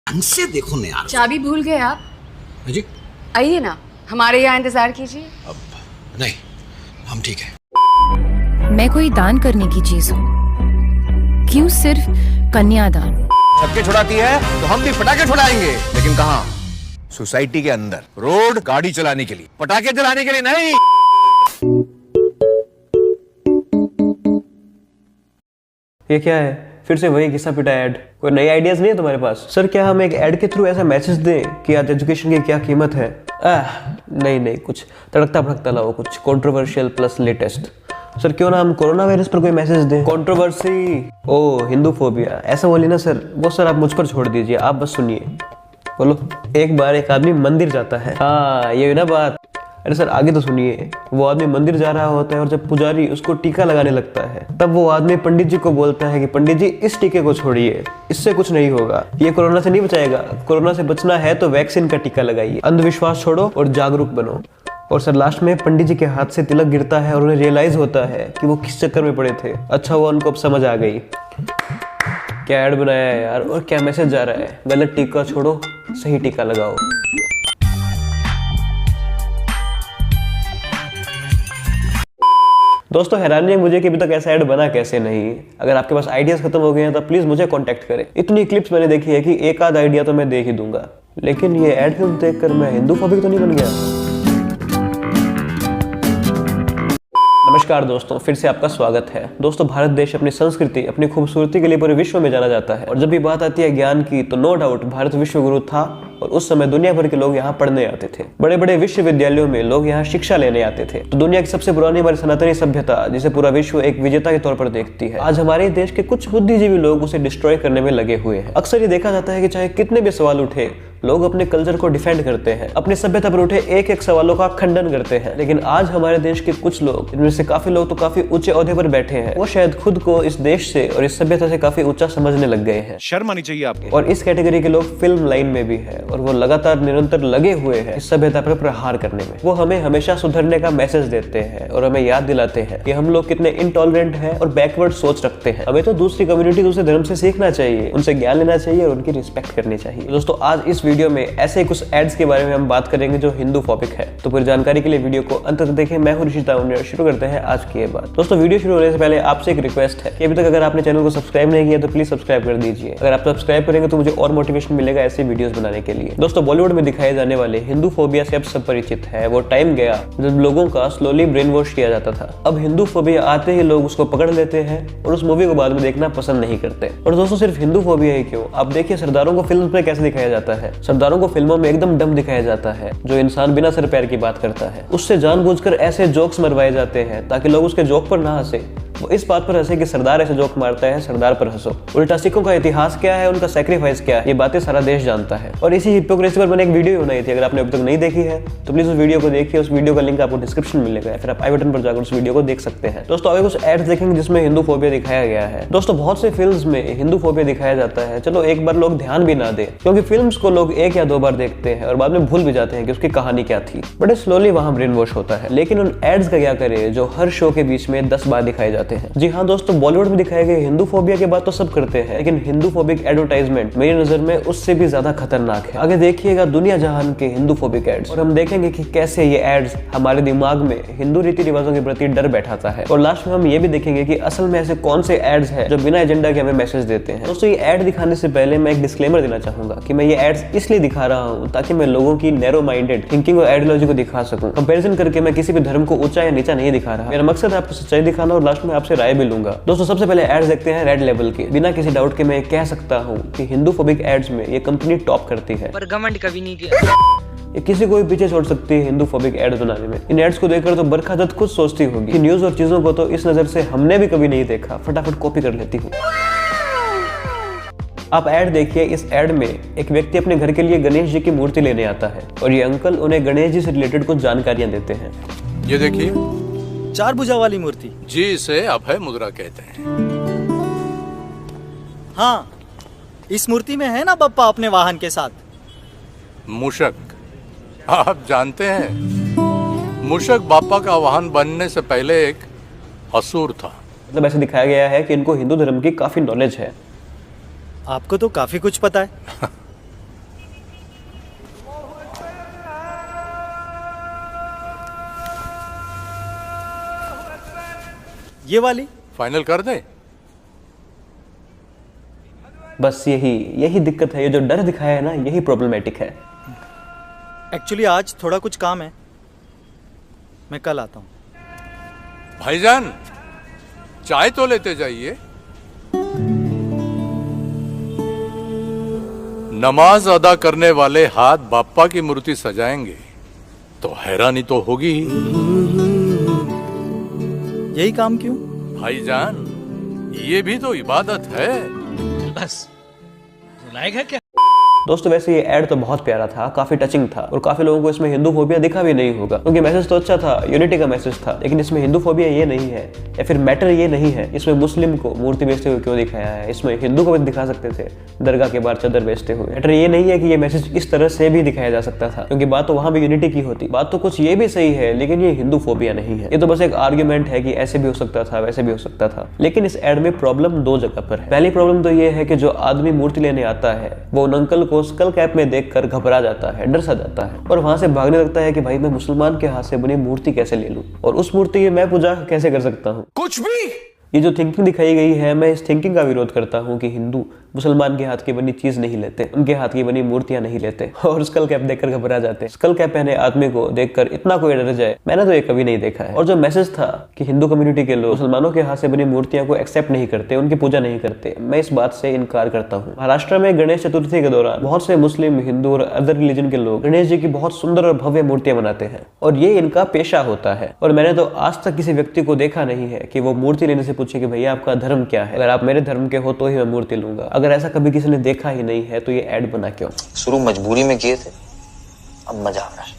ढंग से देखो ना यार। चाबी भूल गए आप? जी आइए ना, हमारे यहाँ इंतजार कीजिए। अब नहीं, हम ठीक है। मैं कोई दान करने की चीज हूँ, क्यों सिर्फ कन्यादान? छक्के छुड़ाती है तो हम भी पटाखे छुड़ाएंगे, लेकिन कहाँ? सोसाइटी के अंदर, रोड गाड़ी चलाने के लिए, पटाखे जलाने के लिए नहीं। ये क्या है? फिर से वही घिसा पिटा ऐड। कोई नई आइडियाज नहीं है तुम्हारे पास? सर क्या हम एक ऐड के थ्रू ऐसा मैसेज दें कि आज एजुकेशन की क्या कीमत है? नहीं, कुछ तड़कता भड़कता लाओ, कुछ कंट्रोवर्शियल प्लस लेटेस्ट। सर क्यों ना हम कोरोना वायरस पर कोई मैसेज दें? कंट्रोवर्सी, ओ हिंदू फोबिया, ऐसा बोली ना सर। वो सर आप मुझ पर छोड़ दीजिए, आप बस सुनिए। बोलो। एक बार एक आदमी मंदिर जाता है। हाँ ये ना बात। अरे सर आगे तो सुनिए। वो आदमी मंदिर जा रहा होता है और जब पुजारी उसको टीका लगाने लगता है, तब वो आदमी पंडित जी को बोलता है कि पंडित जी इस टीके को छोड़िए, इससे कुछ नहीं होगा, ये कोरोना से नहीं बचाएगा। कोरोना से बचना है तो वैक्सीन का टीका लगाइए। अंधविश्वास छोड़ो और जागरूक बनो। और सर लास्ट में पंडित जी के हाथ से तिलक गिरता है और उन्हें रियलाइज होता है कि वो किस चक्कर में पड़े थे। अच्छा हुआ उनको अब समझ आ गई। क्या ऐड बनाया है यार, और क्या मैसेज जा रहा है? गलत टीका छोड़ो, सही टीका लगाओ। दोस्तों हैरानी है मुझे कि अभी तक ऐसा ऐड बना कैसे नहीं। अगर आपके पास आइडियाज खत्म हो गए हैं तो प्लीज मुझे कांटेक्ट करें। इतनी क्लिप्स मैंने देखी है कि एक आध आइडिया तो मैं दे ही दूंगा, लेकिन ये ऐड फिल्म देखकर मैं हिंदू फोबिक तो नहीं बन गया। नमस्कार दोस्तों, फिर से आपका स्वागत है। दोस्तों भारत देश अपनी संस्कृति, अपनी खूबसूरती के लिए पूरे विश्व में जाना जाता है। और जब भी बात आती है ज्ञान की तो नो डाउट भारत विश्व गुरु था। और उस समय दुनिया भर के लोग यहाँ पढ़ने आते थे। बड़े बड़े विश्वविद्यालयों में लोग यहाँ शिक्षा लेने आते थे। तो दुनिया की सबसे पुरानी हमारी सनातनी सभ्यता, जिसे पूरा विश्व एक विजेता के तौर पर देखती है, आज हमारे देश के कुछ बुद्धिजीवी लोग उसे डिस्ट्रॉय करने में लगे हुए हैं। अक्सर ये देखा जाता है कि चाहे कितने भी सवाल उठे, लोग अपने कल्चर को डिफेंड करते हैं, अपनी सभ्यता पर उठे एक एक सवालों का खंडन करते हैं। लेकिन आज हमारे देश के कुछ लोग, इनमें से काफी लोग तो काफी ऊंचे ओहदे पर बैठे हैं, वो शायद खुद को इस देश से और इस सभ्यता से काफी ऊंचा समझने लग गए हैं। शर्म आनी चाहिए आपको। और इस कैटेगरी के लोग फिल्म लाइन में भी है और वो लगातार निरंतर लगे हुए हैं इस सभ्यता पर प्रहार करने में। वो हमें हमेशा सुधरने का मैसेज देते हैं और हमें याद दिलाते हैं कि हम लोग कितने इनटॉलरेंट हैं और बैकवर्ड सोच रखते हैं। हमें तो दूसरी कम्युनिटी, दूसरे धर्म से सीखना चाहिए, उनसे ज्ञान लेना चाहिए और उनकी रिस्पेक्ट करनी चाहिए। दोस्तों आज इस वीडियो में ऐसे कुछ एड्स के बारे में हम बात करेंगे जो हिंदू फोबिक है। तो पूरी जानकारी के लिए वीडियो को अंत तक देखें। मैं हूं ऋषि तावनिया। शुरू करते हैं आज की ये बात। दोस्तों वीडियो शुरू होने से पहले आपसे एक रिक्वेस्ट है कि अभी तक अगर आपने चैनल को सब्सक्राइब नहीं किया तो प्लीज सब्सक्राइब कर दीजिए। अगर आप सब्सक्राइब करेंगे तो मुझे और मोटिवेशन मिलेगा ऐसे वीडियोस बनाने के लिए। दोस्तों बॉलीवुड में दिखाए जाने वाले हिंदू फोबिया से अब सब परिचित है। वो टाइम गया जब लोगों का स्लोली ब्रेन वॉश किया जाता था। अब हिंदू फोबिया आते ही लोग उसको पकड़ लेते हैं और उस मूवी को बाद में देखना पसंद नहीं करते। और दोस्तों सिर्फ हिंदू फोबिया ही क्यों, आप देखिए सरदारों को फिल्म में कैसे दिखाया जाता है। सरदारों को फिल्मों में एकदम डम दिखाया जाता है, जो इंसान बिना सर पैर की बात करता है। उससे जानबूझकर ऐसे जोक्स मरवाए जाते हैं ताकि लोग उसके जोक पर ना हंसे। वो इस बात पर हंसे कि सरदार ऐसे जोक मारता है, सरदार पर हंसो। उल्टा सिखों का इतिहास क्या है, उनका सैक्रिफाइस क्या है, ये बातें सारा देश जानता है। और इसी हिपोक्रेसी पर मैंने एक वीडियो बनाई थी। अगर आपने अभी तक नहीं देखी है तो प्लीज उस वीडियो को देखिए। उस वीडियो का लिंक आपको डिस्क्रिप्शन में मिलेगा, फिर आप आई बटन पर जाकर उस वीडियो को देख सकते हैं। दोस्तों आगे कुछ एड्स देखेंगे जिसमें हिंदू फोबिया दिखाया गया है। दोस्तों बहुत से फिल्म्स में हिंदू फोबिया दिखाया जाता है। चलो एक बार लोग ध्यान भी ना दे, क्योंकि फिल्म्स को लोग एक या दो बार देखते हैं और बाद में भूल भी जाते हैं कि उसकी कहानी क्या थी। बड़े स्लोली वहां ब्रेन वॉश होता है। लेकिन उन एड्स का क्या करे जो हर शो के बीच में 10 बार दिखाए जाते हैं। जी हाँ दोस्तों, बॉलीवुड में दिखाए गए हिंदू फोबिया के बात तो सब करते हैं, लेकिन हिंदू फोबिक एडवर्टाइजमेंट मेरी नजर में उससे भी ज्यादा खतरनाक है। आगे देखिएगा दुनिया जहान के हिंदू फोबिक एड्स, और हम देखेंगे कि कैसे ये एड्स हमारे दिमाग में हिंदू रीति रिवाजों के प्रति डर बैठाता है। और लास्ट में हम ये भी देखेंगे कि असल में ऐसे कौन से एड्स हैं जो बिना एजेंडा के हमें मैसेज देते हैं। दोस्तों ये एड दिखाने से पहले मैं एक डिस्क्लेमर देना चाहूंगा कि मैं ये एड्स इसलिए दिखा रहा हूँ ताकि मैं लोगों की नैरो माइंडेड थिंकिंग और आइडियोलॉजी को दिखा सकूं। कंपैरिजन करके मैं किसी भी धर्म को ऊंचा या नीचा नहीं दिखा रहा। मेरा मकसद है आपको सच्चाई दिखाना और लास्ट में आपसे राय भी लूंगा। दोस्तों सबसे पहले एड्स देखते हैं रेड लेवल के। बिना किसी डाउट के मैं कह सकता हूँ कि हिंदू फोबिक एड्स में ये कंपनी टॉप करती है, पर घमंड कभी नहीं किया। ये किसी को भी पीछे छोड़ सकती है हिंदू फोबिक एड्स बनाने में। इन एड्स को देखकर तो बरखा दत्त खुद सोचती होगी कि न्यूज और चीजों को तो इस नजर से हमने भी कभी नहीं देखा, फटाफट कॉपी कर लेती हूँ। आप ऐड देखिए। इस ऐड में एक व्यक्ति अपने घर के लिए गणेश जी की मूर्ति लेने आता है और ये अंकल उन्हें गणेश जी से रिलेटेड कुछ जानकारियां देते हैं। ये देखिए 4 भुजा वाली मूर्ति। जी, इसे अभय मुद्रा कहते हैं। हाँ, इस मूर्ति में है ना बप्पा अपने वाहन के साथ? मूषक। आप जानते हैं मूषक बापा का वाहन बनने से पहले एक असुर था। मतलब ऐसे दिखाया गया है कि इनको हिंदू धर्म की काफी नॉलेज है। आपको तो काफी कुछ पता है। ये वाली? फाइनल कर दें? बस यही दिक्कत है। ये जो डर दिखाया है ना, यही प्रॉब्लमेटिक है। एक्चुअली आज थोड़ा कुछ काम है, मैं कल आता हूँ। भाईजान, चाय तो लेते जाइए। नमाज अदा करने वाले हाथ बाप्पा की मूर्ति सजाएंगे तो हैरानी तो होगी ही। यही काम क्यों? भाईजान, ये भी तो इबादत है। बस लायक है क्या? दोस्तों वैसे ये ऐड तो बहुत प्यारा था, काफी टचिंग था और काफी लोगों को इसमें हिंदू फोबिया दिखा भी नहीं होगा, क्योंकि मैसेज तो अच्छा था, यूनिटी का मैसेज था। लेकिन इसमें हिंदू फोबिया ये नहीं है, या फिर मैटर ये नहीं है इसमें मुस्लिम को मूर्ति बेचते हुए क्यों दिखाया है। इसमें हिंदू को भी दिखा सकते थे दरगाह के बाहर चादर बेचते हुए। मैटर ये नहीं है कि ये मैसेज इस तरह से भी दिखाया जा सकता था, क्योंकि बात तो वहां भी यूनिटी की होती। बात तो कुछ ये भी सही है, लेकिन ये हिंदू फोबिया नहीं है। ये तो बस एक आर्ग्यूमेंट है कि ऐसे भी हो सकता था, वैसे भी हो सकता था। लेकिन इस एड में प्रॉब्लम दो जगह पर है। पहली प्रॉब्लम तो ये है कि जो आदमी मूर्ति लेने आता है वो उन अंकल को स्कल कैप में देखकर घबरा जाता है, डर सा जाता है और वहां से भागने लगता है कि भाई मैं मुसलमान के हाथ से बनी मूर्ति कैसे ले लूं और उस मूर्ति की मैं पूजा कैसे कर सकता हूं। कुछ भी ये जो थिंकिंग दिखाई गई है, मैं इस थिंकिंग का विरोध करता हूं कि हिंदू मुसलमान के हाथ की बनी चीज नहीं लेते, उनके हाथ की बनी मूर्तियां नहीं लेते और स्कल कैप देखकर घबरा जाते। स्कल कैप पहने आदमी को देखकर इतना कोई डर जाए, मैंने तो ये कभी नहीं देखा है। और जो मैसेज था कि हिंदू कम्युनिटी के लोग मुसलमानों के हाथ से बनी मूर्तियां को एक्सेप्ट नहीं करते, उनकी पूजा नहीं करते, मैं इस बात से इनकार करता हूँ। महाराष्ट्र में गणेश चतुर्थी के दौरान बहुत से मुस्लिम, हिंदू और अदर रिलीजन के लोग गणेश जी की बहुत सुंदर और भव्य मूर्तियां बनाते हैं और ये इनका पेशा होता है। और मैंने तो आज तक किसी व्यक्ति को देखा नहीं है कि वो मूर्ति लेने से पूछे कि भैया आपका धर्म क्या है, अगर आप मेरे धर्म के हो तो ही मैं मूर्ति लूंगा। अगर ऐसा कभी किसी ने देखा ही नहीं है तो ये ऐड बना क्यों? शुरू मजबूरी में किए थे, अब मजा आ रहा है।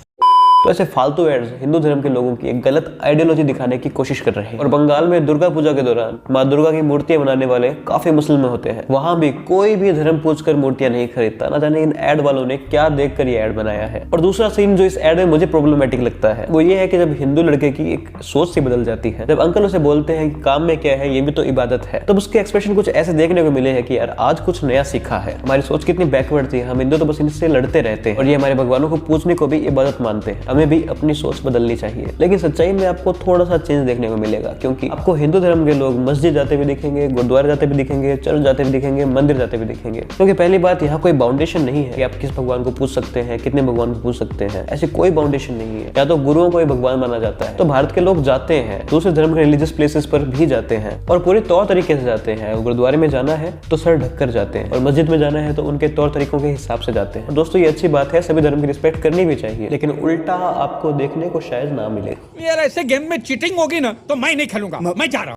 तो ऐसे फालतू एड्स हिंदू धर्म के लोगों की एक गलत आइडियोलॉजी दिखाने की कोशिश कर रहे हैं। और बंगाल में दुर्गा पूजा के दौरान माँ दुर्गा की मूर्तियां बनाने वाले काफी मुस्लिम होते हैं, वहां भी कोई भी धर्म पूछकर मूर्तियां नहीं खरीदता। ना जाने इन एड वालों ने क्या देखकर ये एड बनाया है। और दूसरा सीन जो इस एड में मुझे प्रॉब्लमेटिक लगता है वो ये है कि जब हिंदू लड़के की एक सोच सी बदल जाती है, जब अंकल उसे बोलते हैं कि काम में क्या है, ये भी तो इबादत है, तब उसके एक्सप्रेशन कुछ ऐसे देखने को मिले हैं कि यार आज कुछ नया सीखा है। हमारी सोच कितनी बैकवर्ड थी, हम हिंदू तो बस इनसे लड़ते रहते हैं और ये हमारे भगवानों को पूजने को भी इबादत मानते हैं। हमें भी अपनी सोच बदलनी चाहिए। लेकिन सच्चाई में आपको थोड़ा सा चेंज देखने को मिलेगा, क्योंकि आपको हिंदू धर्म के लोग मस्जिद जाते हुए दिखेंगे, गुरुद्वारे जाते भी दिखेंगे, चर्च जाते भी दिखेंगे, मंदिर जाते भी दिखेंगे। क्योंकि पहली बात, यहाँ कोई बाउंडेशन नहीं है कि आप किस भगवान को पूज सकते हैं, कितने भगवान को पूज सकते हैं, ऐसी कोई बाउंडेशन नहीं है। या तो गुरुओं को ही भगवान माना जाता है। तो भारत के लोग जाते हैं, दूसरे धर्म के रिलीजियस प्लेसेस पर भी जाते हैं और पूरे तौर तरीके से जाते हैं। गुरुद्वारे में जाना है तो सर ढककर जाते हैं और मस्जिद में जाना है तो उनके तौर तरीकों के हिसाब से जाते हैं। दोस्तों ये अच्छी बात है, सभी धर्म की रिस्पेक्ट करनी भी चाहिए, लेकिन उल्टा आपको देखने को शायद ना मिले। यार ऐसे गेम में चीटिंग होगी ना तो मैं नहीं खेलूंगा, मैं जा रहा हूँ।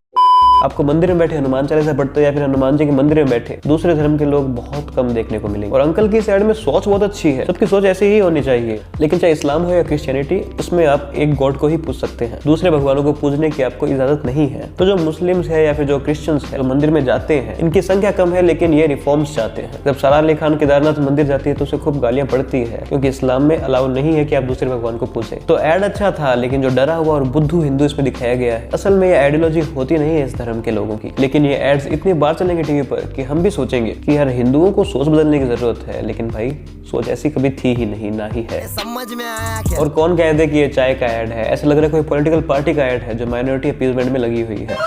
आपको मंदिर में बैठे हनुमान चालीसा पढ़ते या फिर हनुमान जी के मंदिर में बैठे दूसरे धर्म के लोग बहुत कम देखने को मिलेंगे। और अंकल की साइड में सोच बहुत अच्छी है, सबकी सोच ऐसी ही होनी चाहिए। लेकिन चाहे इस्लाम हो या क्रिश्चियनिटी, उसमें आप एक गॉड को ही पूज सकते हैं, दूसरे भगवानों को पूजने की आपको इजाजत नहीं है। तो जो मुस्लिम्स है या फिर जो क्रिश्चियंस है, जो मंदिर में जाते हैं, इनकी संख्या कम है लेकिन ये रिफॉर्म्स चाहते हैं। जब सारा अली खान केदारनाथ मंदिर जाती है तो उसे खूब गालियां पड़ती है, क्योंकि इस्लाम में अलाउ नहीं है कि आप दूसरे भगवान को पूजे। तो एड अच्छा था, लेकिन जो डरा हुआ और बुद्धू हिंदू इसमें दिखाया गया है, असल में ये आइडियोलॉजी होती नहीं है इस धर्म के लोगों की। लेकिन ये एड्स इतनी बार चलेंगे टीवी पर कि हम भी सोचेंगे कि यार हिंदुओं को सोच बदलने की जरूरत है। लेकिन भाई सोच ऐसी कभी थी ही नहीं, ना ही है। समझ में आया क्या? और कौन कह दे कि ये चाय का ऐड है, ऐसा लग रहा है कोई पॉलिटिकल पार्टी का ऐड है जो माइनॉरिटी अपीजमेंट में लगी हुई है।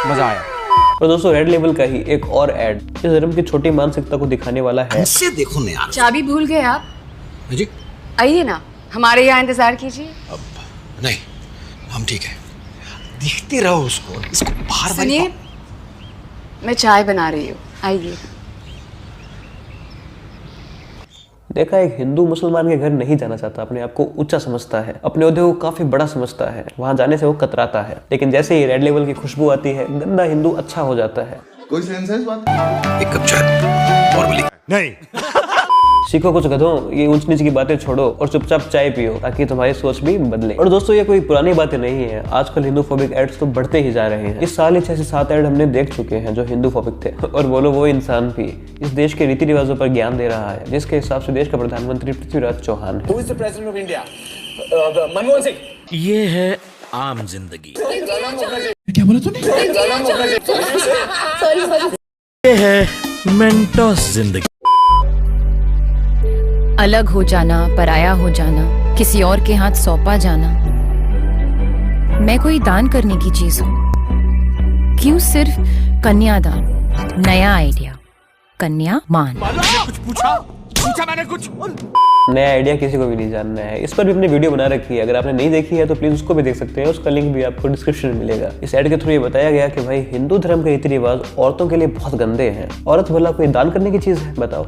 मजा आया। और दोस्तों रेड लेवल का ही एक और ऐड इस धर्म की छोटी मानसिकता को दिखाने वाला है। ऐसे देखो ना यार। चाबी भूल गए आप? जी आइए ना, हमारे यहाँ इंतजार कीजिए। अब नहीं, हम ठीक है। देखते रहो उसको, इसको बाहर सुनिए, मैं चाय बना रही हूँ, आइए। देखा, एक हिंदू मुसलमान के घर नहीं जाना चाहता, अपने आप को ऊंचा समझता है, अपने ओहदे को काफी बड़ा समझता है, वहां जाने से वो कतराता है। लेकिन जैसे ही रेड लेवल की खुशबू आती है, गंदा हिंदू अच्छा हो जाता है। कोई सेंस है इस बात? एक कप चाय और बोली नहीं। सीखो कुछ गधों, ये ऊंच नीच की बातें छोड़ो और चुपचाप चाय पियो, ताकि तुम्हारी सोच भी बदले। और दोस्तों ये कोई पुरानी बातें नहीं है, आजकल हिंदू फोबिक एड्स तो बढ़ते ही जा रहे हैं। इस साल ही 6 से 7 एड हमने देख चुके हैं जो हिंदू फोबिक थे। और बोलो वो इंसान भी इस देश के रीति रिवाजों पर ज्ञान दे रहा है, जिसके हिसाब से देश का प्रधानमंत्री पृथ्वीराज चौहान है। President of India Manmohan Singh. ये है आम जिंदगी। क्या बोला तूने? ये है मेंटोस जिंदगी। अलग हो जाना, पराया हो जाना, किसी और के हाथ सौंपा जाना। मैं कोई दान करने की चीज हूँ, क्यों सिर्फ कन्यादान? नया आइडिया, कन्या मान। कुछ पूछा मैंने कुछ। नया आइडिया किसी को भी नहीं जानना है। इस पर भी अपनी वीडियो बना रखी है, अगर आपने नहीं देखी है तो प्लीज उसको भी देख सकते हैं, उसका लिंक भी आपको डिस्क्रिप्शन में मिलेगा। इस ऐड के थ्रू ये बताया गया कि भाई हिंदू धर्म के रीति रिवाज औरतों के लिए बहुत गंदे हैं। औरत भला कोई दान करने की चीज है? बताओ,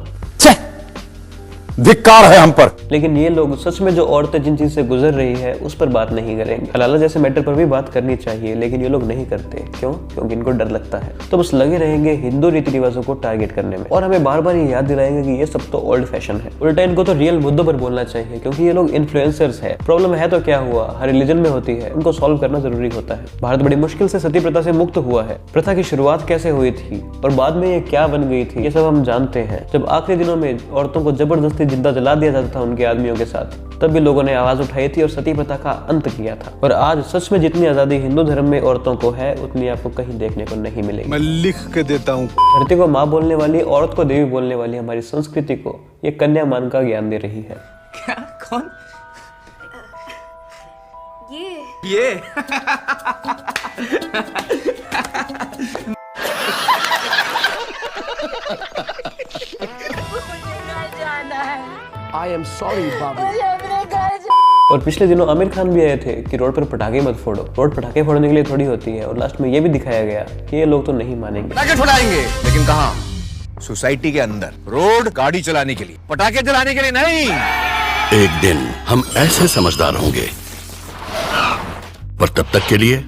धिक्कार है हम पर। लेकिन ये लोग सच में जो औरतें जिन चीज से गुजर रही है उस पर बात नहीं करेंगे। हलाला जैसे मैटर पर भी बात करनी चाहिए, लेकिन ये लोग नहीं करते। क्यों? क्योंकि इनको डर लगता है। तो बस लगे रहेंगे हिंदू रीति रिवाजों को टारगेट करने में, और हमें बार बार ये याद दिलाएंगे कि ये सब तो ओल्ड फैशन है। उल्टा इनको तो रियल मुद्दों पर बोलना चाहिए, क्योंकि ये लोग इन्फ्लुएंसर्स है। प्रॉब्लम है तो क्या हुआ, हर रिलीजन में होती है, उनको सॉल्व करना जरूरी होता है। भारत बड़ी मुश्किल से सती प्रथा से मुक्त हुआ है। प्रथा की शुरुआत कैसे हुई थी और बाद में ये क्या बन गई थी, ये सब हम जानते हैं। जब आखिरी दिनों में औरतों को जबरदस्ती जिंदा जला दिया था उनके आदमियों के साथ, तब भी लोगों ने आवाज उठाई थी और सती प्रथा का अंत किया था। और आज सच में जितनी आजादी हिंदू धर्म में औरतों को है, उतनी आपको कहीं देखने को नहीं मिलेगी। मैं लिख के देता हूँ। धरती को माँ बोलने वाली, औरत को देवी बोलने वाली हमारी संस्कृति को ये कन्या मान का ज्ञान दे रही है। क्या? कौन? ये I am sorry, बाबू। और पिछले दिनों आमिर खान भी आए थे कि रोड पर पटाखे मत फोड़ो। रोड पटाखे फोड़ने के लिए थोड़ी होती है, और लास्ट में ये भी दिखाया गया कि ये लोग तो नहीं मानेंगे। पटाखे छुड़ाएंगे, लेकिन कहाँ? सोसाइटी के अंदर। रोड गाड़ी चलाने के लिए, पटाखे जलाने के लिए नहीं। एक दिन हम ऐसे समझदार होंगे, पर तब तक के लिए।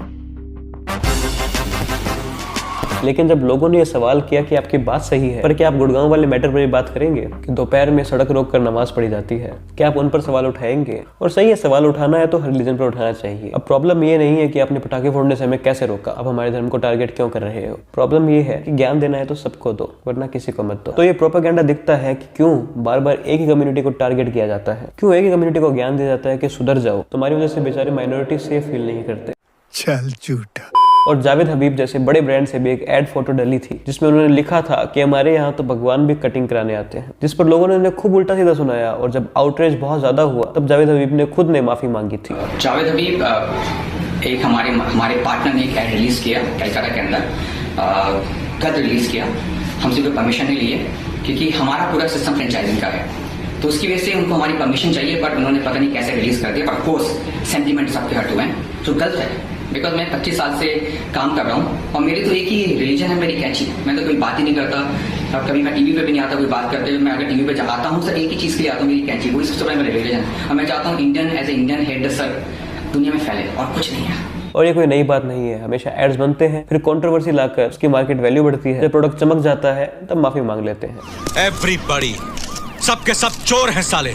लेकिन जब लोगों ने यह सवाल किया कि आपकी बात सही है, पर क्या आप गुड़गांव वाले मैटर पर भी बात करेंगे कि दोपहर में सड़क रोक कर नमाज पढ़ी जाती है? क्या आप उन पर सवाल उठाएंगे? और सही है, सवाल उठाना है तो हर रिलीजन पर उठाना चाहिए। अब प्रॉब्लम ये नहीं है कि आपने पटाखे फोड़ने से हमें कैसे रोका, अब हमारे धर्म को टारगेट क्यों कर रहे हो। प्रॉब्लम ये है कि ज्ञान देना है तो सबको दो, वरना किसी को मत दो। तो ये प्रोपेगेंडा दिखता है कि क्यों बार बार एक ही कम्युनिटी को टारगेट किया जाता है, क्यों एक ही कम्युनिटी को ज्ञान दिया जाता है कि सुधर जाओ। तुम्हारी वजह से बेचारे माइनॉरिटी सेफ फील नहीं करते। चल झूठा। और जावेद हबीब जैसे बड़े ब्रांड से भी एक एड फोटो डली थी, जिसमें उन्होंने लिखा था कि हमारे यहाँ तो भगवान भी कटिंग कराने आते हैं, जिस पर लोगों ने उन्हें खूब उल्टा सीधा सुनाया। और जब आउटरीच बहुत ज्यादा हुआ, तब जावेद हबीब ने खुद ने माफी मांगी थी। जावेद हबीब एक हमारे पार्टनर ने एक एड रिलीज किया कलकत्ता के अंदर, कल रिलीज किया। हमसे कोई परमिशन नहीं लिए, क्योंकि हमारा पूरा सिस्टम फ्रेंचाइजिंग का है, तो उसकी वजह से उनको हमारी परमिशन चाहिए, बट उन्होंने पता नहीं कैसे रिलीज कर दिया। ऑफ कोर्स सेंटीमेंट सबके हर्ट हुए हैं, जो गलत है। बिकॉज मैं 25 साल से काम कर रहा हूँ, और मेरी तो एक ही रिलीजन है, मेरी कैची। मैं तो कोई बात ही नहीं करता, और कभी मैं टीवी पे भी नहीं आता कोई बात करते हुए। मैं अगर टीवी पे आता हूँ सर, एक ही चीज़ के लिए आता हूँ, मेरी कैची। वही सबसे बड़ा मेरा रिलीजन है, और मैं चाहता हूँ Indian as a Indian head sir दुनिया में फैले, और कुछ नहीं है। और ये कोई नई बात नहीं है, हमेशा एड्स बनते हैं, फिर कंट्रोवर्सी लाकर उसकी मार्केट वैल्यू बढ़ती है, जब प्रोडक्ट चमक जाता है तब माफी मांग लेते हैं। एवरीबॉडी, सबके सब चोर हैं साले।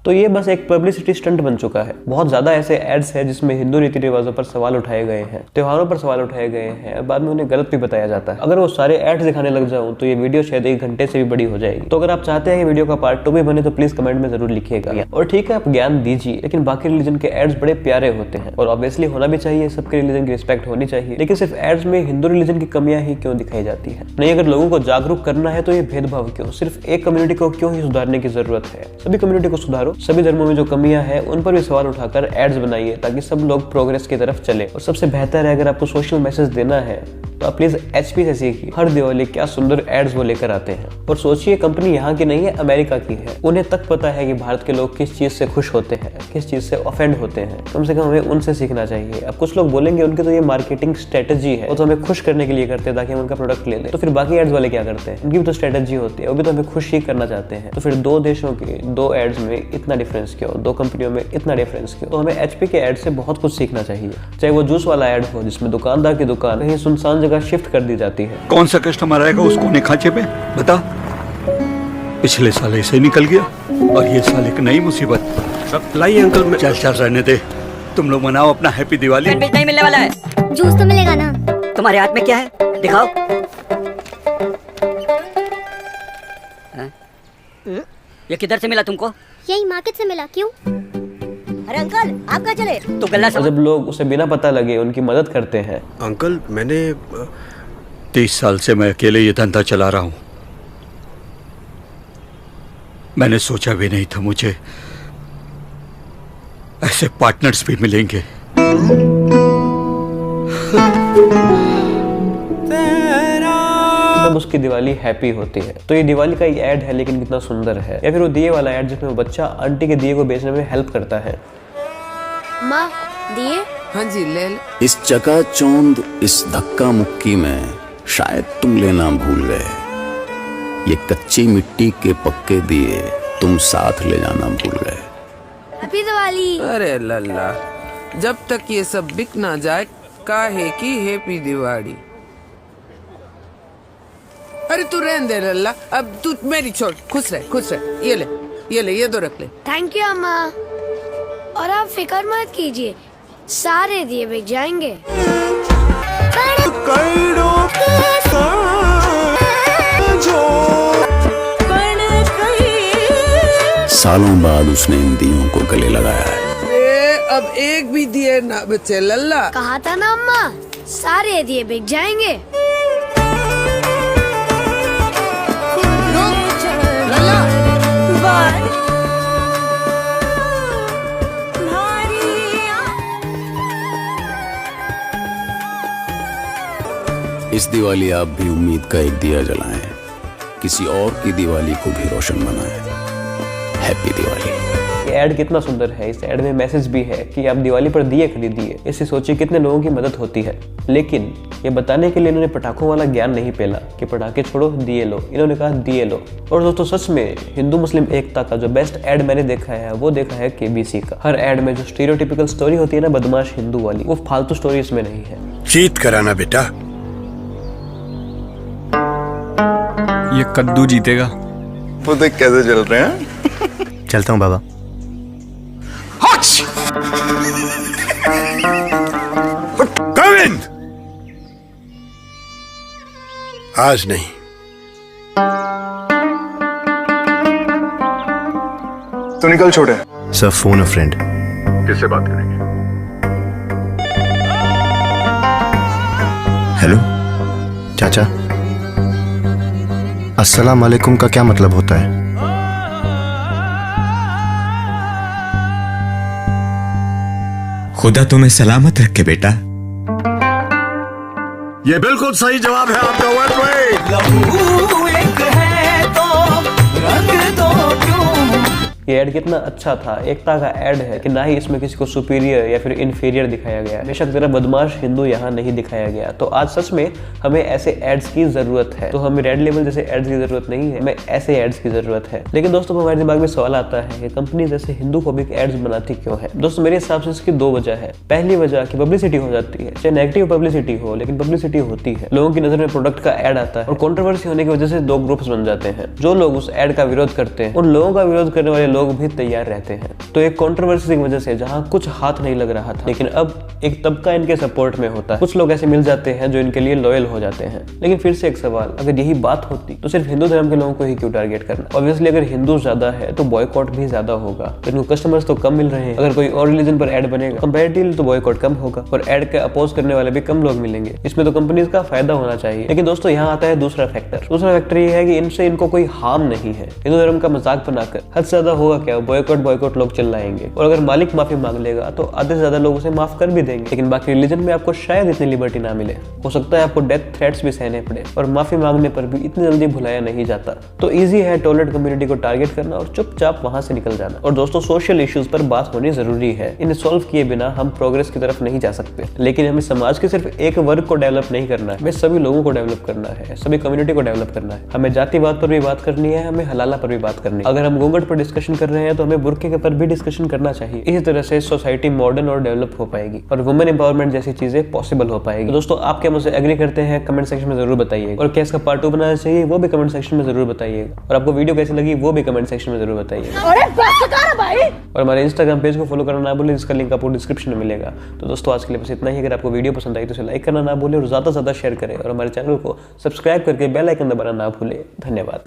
तो ये बस एक पब्लिसिटी स्टंट बन चुका है। बहुत ज्यादा ऐसे एड्स हैं जिसमें हिंदू रीति रिवाजों पर सवाल उठाए गए हैं, त्योहारों पर सवाल उठाए गए हैं, और बाद में उन्हें गलत भी बताया जाता है। अगर वो सारे एड्स दिखाने लग जाऊं तो ये वीडियो शायद 1 घंटे से भी बड़ी हो जाएगी। तो अगर आप चाहते हैं कि वीडियो का पार्ट 2 भी बने तो प्लीज कमेंट में जरूर लिखिएगा। और ठीक है, आप ज्ञान दीजिए, लेकिन बाकी रिलीजन के एड्स बड़े प्यारे होते हैं, और ऑब्वियसली होना भी चाहिए, सबके रिलीजन की रिस्पेक्ट होनी चाहिए। लेकिन सिर्फ एड्स में हिंदू रिलीजन की कमियां ही क्यों दिखाई जाती है? नहीं, अगर लोगों को जागरूक करना है तो ये भेदभाव क्यों? सिर्फ एक कम्युनिटी को क्यों ही सुधारने की जरूरत है? सभी कम्युनिटी को सुधारो, सभी धर्मों में जो कमियां हैं उन पर भी सवाल उठाकर एड्स बनाइए, ताकि सब लोग प्रोग्रेस की तरफ चले। और सबसे बेहतर है, अगर आपको सोशल मैसेज देना है तो आप प्लीज HP से सीखिए। हर दिवाली क्या सुंदर एड्स वो लेकर आते हैं। और सोचिए, कंपनी यहाँ की नहीं है, अमेरिका की है। उन्हें तक पता है कि भारत के लोग किस चीज से खुश होते हैं, किस चीज से ऑफेंड होते हैं। कम से कम हमें उनसे सीखना चाहिए। अब कुछ लोग बोलेंगे उनके तो ये मार्केटिंग स्ट्रेटेजी है, वो तो हमें खुश करने के लिए करते हैं ताकि हम उनका प्रोडक्ट ले लें। तो फिर बाकी एड्स वाले क्या करते हैं? उनकी भी तो स्ट्रेटेजी होती है, वो भी तो हमें खुश ही करना चाहते हैं। तो फिर 2 देशों के 2 एड्स में इतना डिफरेंस क्यों? 2 कंपनियों में इतना डिफरेंस क्यों? तो हमें HP के एड से बहुत कुछ सीखना चाहिए। चाहे वो जूस वाला एड हो, जिसमें दुकानदार की दुकान कहीं सुनसान जगह शिफ्ट कर दी जाती है। कौन सा कस्टमर आएगा उसको ने खांचे पे? बता। पिछले साल ऐसे निकल गया, और ये साल एक नई मुसीबत। लाइए अंकल, मैं चल रहने दे, तुम लोग मनाओ अपना हैप्पी दिवाली। नहीं मिलने वाला है, जूस तो मिलेगा ना। तुम्हारे हाथ में क्या है, दिखाओ। ये किधर से मिला तुमको? यही मार्केट से मिला। क्यों? अरे अंकल, आप कहाँ चले? तो गल्ला सब। जब लोग उसे बिना पता लगे उनकी मदद करते हैं। अंकल, मैंने 30 साल से मैं अकेले ये धंधा चला रहा हूँ। मैंने सोचा भी नहीं था मुझे ऐसे पार्टनर्स भी मिलेंगे। उसकी दिवाली हैप्पी होती है। तो ये दिवाली का ही ऐड है, लेकिन कितना सुंदर है। या फिर वो दिए वाला ऐड जिसमें वो बच्चा आंटी के दिए को बेचने में हेल्प करता है। माँ दिए? हाँ जी ले लो। इस चकाचौंध इस धक्का मुक्की में शायद तुम लेना भूल गए, ये कच्ची मिट्टी के पक्के दिए तुम साथ ले जाना भूल गए। हैप्पी दिवाली। अरे लल्ला, जब तक ये सब बिक ना जाए काहे की हैप्पी दिवाली। अरे तू रहने दे लल्ला, अब तू मेरी छोड़, खुश रह खुश रह। ये ले ये तो रख ले। थैंक यू अम्मा। और आप फिक्र मत कीजिए, सारे दिए बिक जाएंगे। सालों बाद उसने इन दियों को गले लगाया है। अब एक भी दिए ना बचे लल्ला। कहा था ना अम्मा, सारे दिए बिक जाएंगे। लल्ला इस दिवाली आप भी उम्मीद का एक दिया जलाएं, किसी और की दिवाली को भी रोशन बनाएं। हैप्पी दिवाली। ये ऐड कितना सुंदर है। इस ऐड में मैसेज भी है कि आप दिवाली पर दिए खरीदिए। इससे सोचिए कितने लोगों की मदद होती है। लेकिन ये बताने के लिए इन्होंने पटाखों वाला ज्ञान नहीं पेला कि पटाखे छोड़ो दिए लो, इन्होंने कहा दिए लो। और दोस्तों सच में हिंदू मुस्लिम एकता का जो बेस्ट ऐड मैंने देखा है वो देखा है KBC का। हर ऐड में जो स्टीरियोटिपिकल स्टोरी होती है ना बदमाश हिंदू वाली, वो फालतू स्टोरी इसमें नहीं है। जीत कराना बेटा। ये कद्दू जीतेगा। वो देख कैसे चल रहे हैं। चलता हूँ बाबा। गोविंद, आज नहीं। तो निकल छोटे। सर फोन अ फ्रेंड। किससे बात करेंगे? हेलो चाचा, अस्सलाम वालेकुम का क्या मतलब होता है? खुदा तुम्हें सलामत रखे बेटा। ये बिल्कुल सही जवाब है आपका। ये ऐड कितना अच्छा था, एकता का ऐड है कि ना ही इसमें किसी को सुपीरियर या फिर इन्फीरियर दिखाया गया। बेशक जरा बदमाश हिंदू यहाँ नहीं दिखाया गया। तो आज सच में हमें ऐसे एड्स की जरूरत है। तो हमें रेड लेबल जैसे एड्स की जरूरत नहीं है, हमें ऐसे एड्स की जरूरत है। लेकिन दोस्तों हमारे दिमाग में सवाल आता है कि कंपनी जैसे हिंदू फोबिक एड्स बनाती क्यों है? दोस्तों मेरे हिसाब से इसकी दो वजह है। पहली वजह की पब्लिसिटी हो जाती है, चाहे नेगेटिव पब्लिसिटी हो लेकिन पब्लिसिटी होती है। लोगों की नजर में प्रोडक्ट का एड आता है और कंट्रोवर्सी होने की वजह से दो ग्रुप्स बन जाते हैं। जो लोग उस एड का विरोध करते हैं, उन लोगों का विरोध करने वाले लोग भी तैयार रहते हैं। तो एक कंट्रोवर्सी की वजह से जहां कुछ हाथ नहीं लग रहा था, लेकिन अब एक तबका इनके सपोर्ट में होता है। कुछ लोग ऐसे मिल जाते हैं जो इनके लिए लॉयल हो जाते हैं। लेकिन फिर से एक सवाल, अगर यही बात होती तो सिर्फ हिंदू धर्म के लोगों को ही क्यों टारगेट करना? ऑब्वियसली अगर हिंदू ज्यादा है तो बॉयकॉट भी ज्यादा होगा। तो इनको कस्टमर्स तो कम मिल रहे हैं। अगर कोई और रिलीजन पर ऐड बनेगा कंपैरेटिवली तो बॉयकॉट कम होगा और ऐड के अपोज करने वाले भी कम लोग मिलेंगे। इसमें तो कंपनीज का फायदा होना चाहिए। लेकिन दोस्तों यहाँ आता है दूसरा फैक्टर। दूसरा फैक्टर ये है कि इनसे इनको कोई हार्म नहीं है। हिंदू धर्म का मजाक बनाकर हद से ज्यादा होगा क्या? बॉयकॉट लोग चिल्लाएंगे और अगर मालिक माफी मांग लेगा तो आधे से ज्यादा लोग उसे माफ कर भी देंगे। लेकिन बाकी रिलीजन में आपको शायद इतनी लिबर्टी ना मिले। हो सकता है आपको डेथ थ्रेट्स भी सहने पड़े और माफी मांगने पर भी इतनी जल्दी भुलाया नहीं जाता। तो इजी है टॉलरेट कम्युनिटी को टारगेट करना और चुपचाप वहां से निकल जाना। और दोस्तों सोशल इश्यूज पर बात होनी जरूरी है। इन्हें सॉल्व किए बिना हम प्रोग्रेस की तरफ नहीं जा सकते। लेकिन हमें समाज के सिर्फ एक वर्ग को डेवलप नहीं करना है, हमें सभी लोगों को डेवलप करना है, सभी कम्युनिटी को डेवलप करना है। हमें जातिवाद पर भी बात करनी है, हमें हलाला पर भी बात करनी है। अगर हम घूंघट पर डिस्कशन कर रहे हैं तो हमें बुर्के के पर भी डिस्कशन करना चाहिए। इसी तरह से सोसाइटी मॉडर्न और डेवलप हो पाएगी और वुमेन एम्पावरमेंट जैसी चीजें पॉसिबल हो पाएगी। दोस्तों आप क्या मुझसे एग्री करते हैं? कमेंट सेक्शन में जरूर बताइएगा। और क्या इसका पार्ट 2 बनाना चाहिए वो भी कमेंट सेक्शन में जरूर बताइएगा। और आपको वीडियो कैसी लगी वो भी कमेंट सेक्शन में जरूर बताइएगा। और हमारे इंस्टाग्राम पेज को फॉलो करना ना भूलें, जिसका लिंक आपको डिस्क्रिप्शन में मिलेगा। तो दोस्तों आज के लिए बस इतना ही। अगर आपको वीडियो पसंद आई तो इसे लाइक करना ना भूलें और ज्यादा से ज्यादा शेयर करें और हमारे चैनल को सब्सक्राइब करके बेल आइकन दबाना ना भूलें। धन्यवाद।